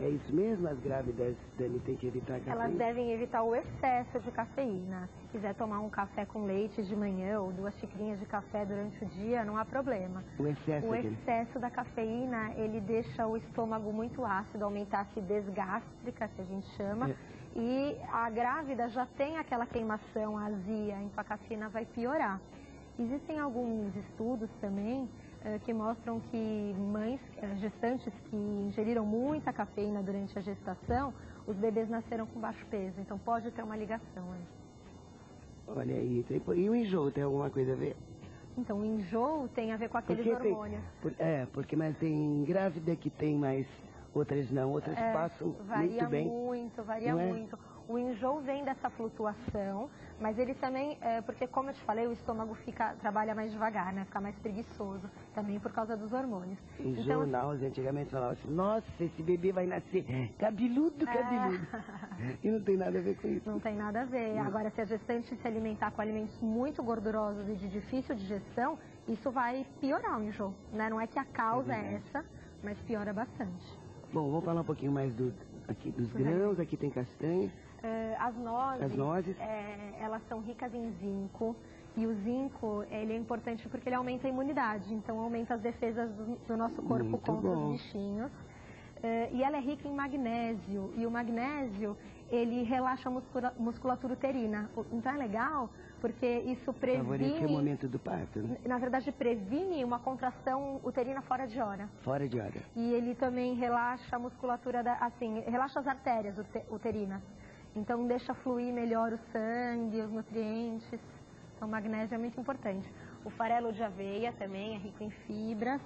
É isso mesmo? As grávidas têm que evitar a cafeína? Elas devem evitar o excesso de cafeína. Se quiser tomar um café com leite de manhã ou 2 xicrinhas de café durante o dia, não há problema. O excesso da cafeína, ele deixa o estômago muito ácido, aumenta a acidez gástrica, que a gente chama. E a grávida já tem aquela queimação, a azia, então a cafeína vai piorar. Existem alguns estudos também que mostram que gestantes que ingeriram muita cafeína durante a gestação, os bebês nasceram com baixo peso, então pode ter uma ligação aí. Olha aí, e o enjoo tem alguma coisa a ver? Então, o enjoo tem a ver com aqueles hormônios. Mas tem grávida que tem mais, outras não, outras passam muito bem. Varia muito. O enjoo vem dessa flutuação, mas ele também, porque como eu te falei, o estômago trabalha mais devagar, né? Fica mais preguiçoso, também por causa dos hormônios. Enjoo, náusea, antigamente falava assim, nossa, esse bebê vai nascer cabeludo. E não tem nada a ver com isso. Não tem nada a ver. Agora, se a gestante se alimentar com alimentos muito gordurosos e de difícil digestão, isso vai piorar o enjoo, né? Não é que a causa é essa, mas piora bastante. Bom, vamos falar um pouquinho mais dos grãos, aqui tem castanha. As nozes, elas são ricas em zinco, e o zinco ele é importante porque ele aumenta a imunidade, então aumenta as defesas do nosso corpo contra os bichinhos. E ela é rica em magnésio, e o magnésio ele relaxa a musculatura uterina, então é legal porque isso previne... Favorece o momento do parto, né? Na verdade, previne uma contração uterina fora de hora. Fora de hora. E ele também relaxa a musculatura, relaxa as artérias uterinas. Então deixa fluir melhor o sangue, os nutrientes. Então o magnésio é muito importante. O farelo de aveia também é rico em fibras.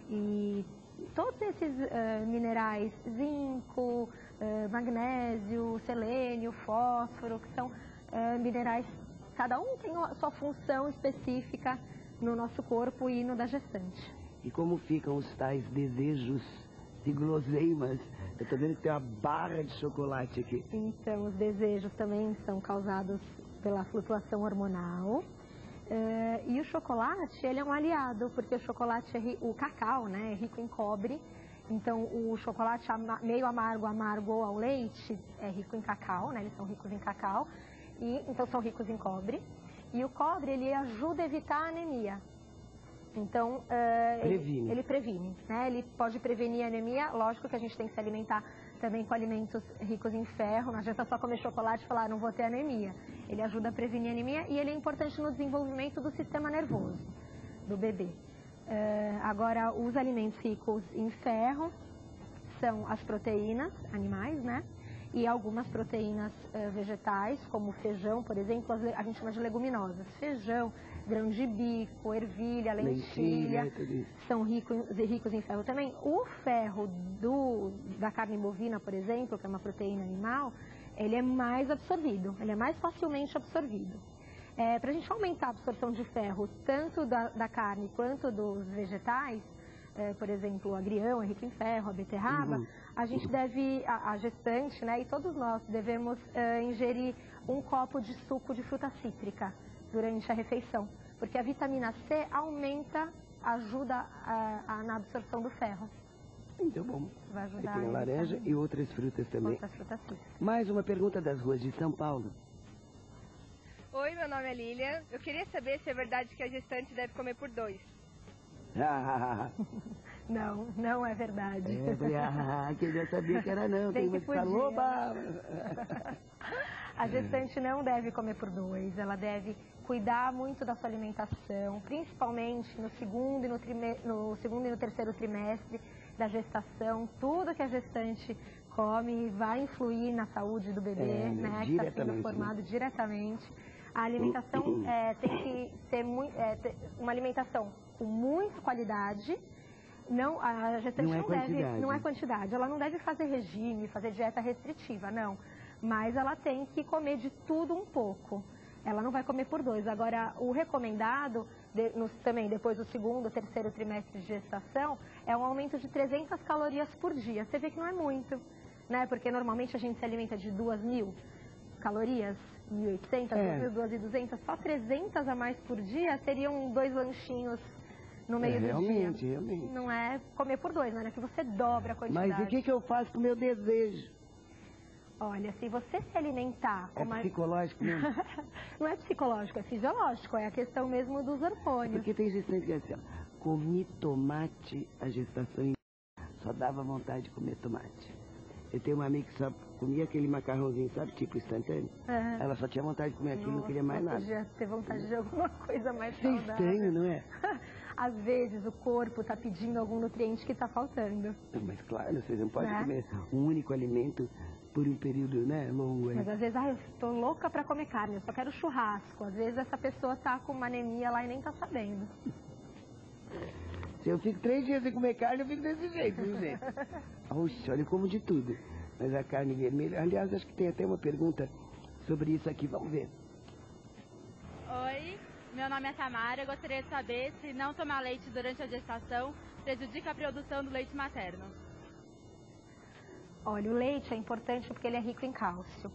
E todos esses minerais, zinco, magnésio, selênio, fósforo, que são minerais, cada um tem a sua função específica no nosso corpo e no da gestante. E como ficam os tais desejos de guloseimas? Eu estou vendo que tem uma barra de chocolate aqui. Então, os desejos também são causados pela flutuação hormonal. E o chocolate, ele é um aliado, porque o chocolate, o cacau, né, é rico em cobre. Então, o chocolate meio amargo ou ao leite é rico em cacau, né, eles são ricos em cacau. E, então, são ricos em cobre. E o cobre, ele ajuda a evitar a anemia. Então, ele previne, né? Ele pode prevenir a anemia. Lógico que a gente tem que se alimentar também com alimentos ricos em ferro. Não adianta só comer chocolate e falar, não vou ter anemia. Ele ajuda a prevenir a anemia e ele é importante no desenvolvimento do sistema nervoso do bebê. Agora, os alimentos ricos em ferro são as proteínas animais, né? E algumas proteínas vegetais, como o feijão, por exemplo, a gente chama de leguminosas. Feijão, grão de bico, ervilha, lentilha, são ricos em ferro também. O ferro da carne bovina, por exemplo, que é uma proteína animal, ele é mais absorvido, ele é mais facilmente absorvido. Para a gente aumentar a absorção de ferro, tanto da carne quanto dos vegetais, por exemplo, o agrião é rico em ferro, a beterraba, a gente deve, a gestante, né, e todos nós devemos ingerir um copo de suco de fruta cítrica durante a refeição, porque a vitamina C ajuda na absorção do ferro. Muito bom. Vai ajudar. Tem laranja e outras frutas também. Outras frutas cítricas. Mais uma pergunta das ruas de São Paulo. Oi, meu nome é Lilian. Eu queria saber se é verdade que a gestante deve comer por 2. Não, não é verdade. Que eu já sabia que era não. Tem muito falou, A gestante não deve comer por 2, ela deve cuidar muito da sua alimentação, principalmente no segundo e no terceiro trimestre da gestação. Tudo que a gestante come vai influir na saúde do bebê, né, que está sendo formado diretamente. A alimentação tem que ser uma alimentação com muita qualidade. Não, a gestante não é quantidade. Ela não deve fazer regime, fazer dieta restritiva, não. Mas ela tem que comer de tudo um pouco. Ela não vai comer por 2. Agora, o recomendado, também depois do segundo, terceiro trimestre de gestação, é um aumento de 300 calorias por dia. Você vê que não é muito, né? Porque normalmente a gente se alimenta de 2.000 calorias, 1.800, 2.200, só 300 a mais por dia seriam 2 lanchinhos no meio do realmente, dia. Realmente. Não é comer por 2, não é que você dobra a quantidade. Mas o que eu faço com o meu desejo? Olha, se você se alimentar... É psicológico mesmo? Não é psicológico, é fisiológico, é a questão mesmo dos hormônios. Porque tem gestante que é assim, ó, comi tomate a gestação inteira, só dava vontade de comer tomate. Eu tenho uma amiga que só comia aquele macarrãozinho, sabe, tipo instantâneo. Ela só tinha vontade de comer aquilo, não queria mais nada. Podia ter vontade de alguma coisa mais Isso é saudável. estranho, não é? Às vezes o corpo está pedindo algum nutriente que está faltando. Mas claro, você não pode Né? comer um único alimento por um período, né, longo. Mas às vezes, eu estou louca para comer carne, eu só quero churrasco. Às vezes essa pessoa está com uma anemia lá e nem está sabendo. Se eu fico 3 dias sem comer carne, eu fico desse jeito, viu, gente? Oxe, olha, eu como de tudo. Mas a carne vermelha... Aliás, acho que tem até uma pergunta sobre isso aqui. Vamos ver. Oi, meu nome é Tamara. Eu gostaria de saber se não tomar leite durante a gestação prejudica a produção do leite materno. Olha, o leite é importante porque ele é rico em cálcio.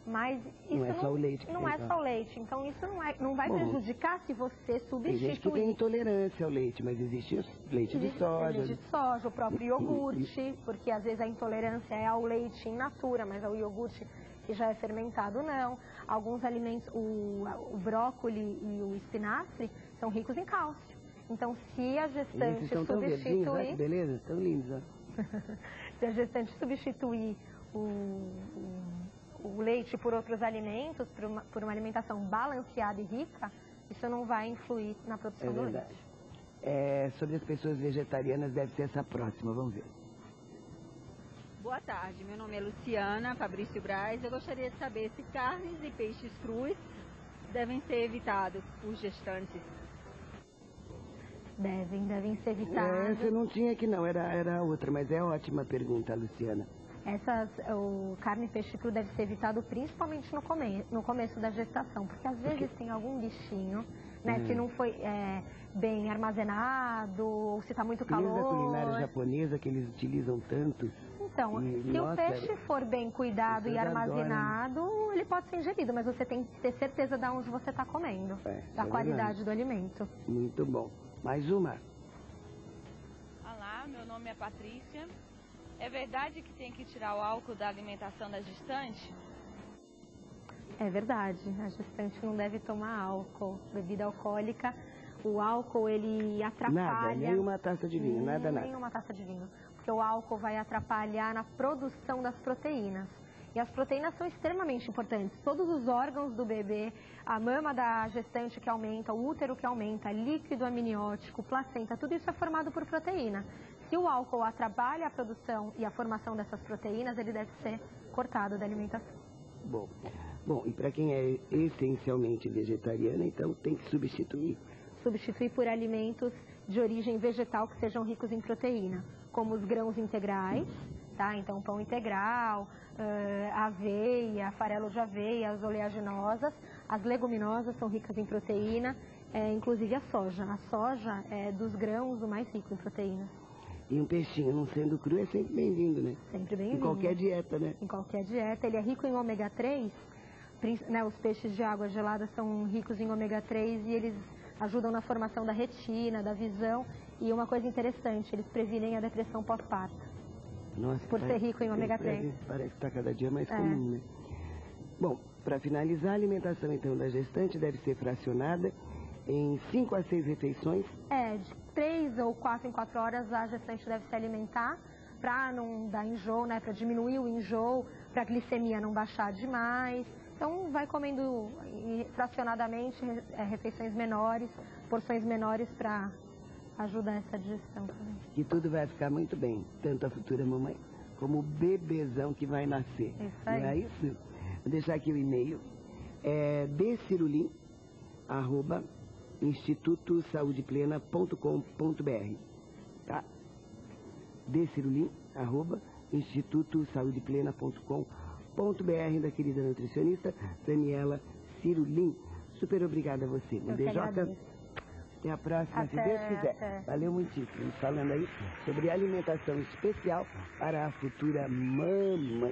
Mas isso Não é só o leite que não tem é só o leite. Então isso não vai Bom, prejudicar se você Tem gente que tem substituir. intolerância ao leite, mas existe leite de soja. Leite de soja, o próprio iogurte, porque às vezes a intolerância é ao leite in natura, mas ao iogurte que já é fermentado não. Alguns alimentos, o brócolis e o espinafre são ricos em cálcio. Então se a E gestante esses são tão verdinhos, olha que substituir, beleza, tão lindos, ó. se a gestante substituir o leite por outros alimentos, por uma alimentação balanceada e rica, isso não vai influir na produção É do verdade. leite. Sobre as pessoas vegetarianas, deve ser essa próxima, vamos ver. Boa tarde, meu nome é Luciana Fabrício Braz. Eu gostaria de saber se carnes e peixes crus devem ser evitados por gestantes. Devem ser evitados. Essa eu não tinha aqui não, era outra, mas é ótima pergunta, Luciana. O carne e peixe cru deve ser evitado principalmente no começo da gestação, porque às vezes tem algum bichinho, né, se não foi bem armazenado, ou se está muito calor. Desde a culinária japonesa que eles utilizam tanto. Então, se o peixe for bem cuidado e armazenado, ele pode ser ingerido, mas você tem que ter certeza de onde você está comendo, da qualidade do alimento. Muito bom. Mais uma. Olá, meu nome é Patrícia. É verdade que tem que tirar o álcool da alimentação da gestante? É verdade, a gestante não deve tomar álcool, bebida alcoólica. O álcool, ele atrapalha... Nada, nem uma taça de vinho, nada. Nem uma taça de vinho, porque o álcool vai atrapalhar na produção das proteínas. E as proteínas são extremamente importantes. Todos os órgãos do bebê, a mama da gestante que aumenta, o útero que aumenta, líquido amniótico, placenta, tudo isso é formado por proteína. Se o álcool atrapalha a produção e a formação dessas proteínas, ele deve ser cortado da alimentação. Bom, e para quem é essencialmente vegetariano, então tem que substituir. Substituir por alimentos de origem vegetal que sejam ricos em proteína, como os grãos integrais, tá? Então pão integral, aveia, farelo de aveia, as oleaginosas, as leguminosas são ricas em proteína, inclusive a soja. A soja é dos grãos o mais rico em proteínas. E um peixinho, não sendo cru, é sempre bem-vindo, né? Sempre bem-vindo. Em qualquer dieta, né? Em qualquer dieta. Ele é rico em ômega 3, né? Os peixes de água gelada são ricos em ômega 3 e eles ajudam na formação da retina, da visão. E uma coisa interessante, eles previnem a depressão pós-parto. Nossa, por ser rico em ômega 3. Parece que está cada dia mais comum, né? Bom, para finalizar, a alimentação então da gestante deve ser fracionada em 5 a 6 refeições. De 3 ou 4 em 4 horas a gestante deve se alimentar para não dar enjoo, né? Para diminuir o enjoo, para a glicemia não baixar demais. Então vai comendo fracionadamente refeições menores, porções menores para ajudar essa digestão também. Que tudo vai ficar muito bem, tanto a futura mamãe como o bebezão que vai nascer. Isso aí. Não é isso? Vou deixar aqui o e-mail. dcirulim@institutosaudeplena.com.br, tá? dcirulim@institutosaudeplena.com.br, da querida nutricionista Daniela Cirulim. Super obrigada a você. Um beijoca. Até a próxima, se Deus quiser. Valeu muitíssimo. Falando aí sobre alimentação especial para a futura mamãe.